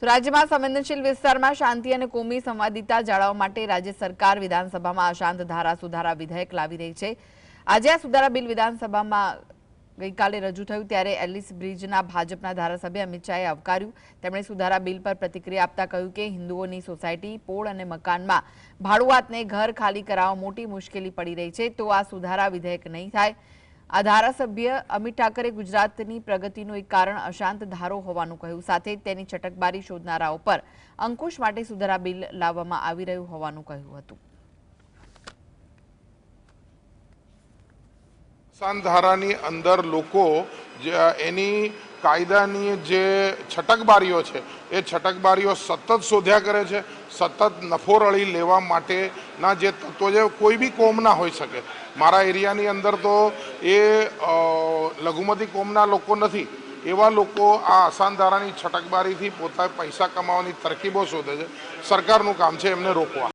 તો રાજ્યમાં સંવેદનશીલ વિસ્તારમાં શાંતિ અને કોમી સંવાદિતા જાળવવા માટે રાજ્ય સરકાર વિધાનસભામાં અશાંત ધારા સુધારા વિધેયક લાવી રહી છે। આજે આ સુધારા બિલ વિધાનસભામાં ગઈકાલે રજૂ થયું ત્યારે એલિસ બ્રિજના ભાજપના ધારાસભ્ય અમિત શાહે આવકાર્યું। તેમણે સુધારા બિલ પર પ્રતિક્રિયા આપતા કહ્યું કે હિન્દુઓની સોસાયટી, પોળ અને મકાનમાં ભાડુઆતને ઘર ખાલી કરાવવા મોટી મુશ્કેલી પડી રહી છે, તો આ સુધારા વિધેયક નહીં થાય। આ ધારાસભ્ય અમિત ઠાકરે ગુજરાતની પ્રગતિનું એક કારણ અશાંત ધારો હોવાનું કહ્યું, સાથે જ તેની છટકબારી શોધનારાઓ પર અંકુશ માટે સુધારા બિલ લાવવામાં આવી રહ્યું હોવાનું કહ્યું હતું। અશાંત ધારાની અંદર લોકો એની કાયદાની જે છટકબારીઓ છે એ છટકબારીઓ સતત શોધ્યા કરે છે, સતત નફો રળી લેવા માટેના જે તત્વો છે કોઈ બી કોમના હોઈ શકે। મારા એરિયાની અંદર તો એ લઘુમતી કોમના લોકો નથી, એવા લોકો આ અશાંત ધારાની છટકબારીથી પોતા પૈસા કમાવાની તરકીબો શોધે છે। સરકારનું કામ છે એમને રોકવા।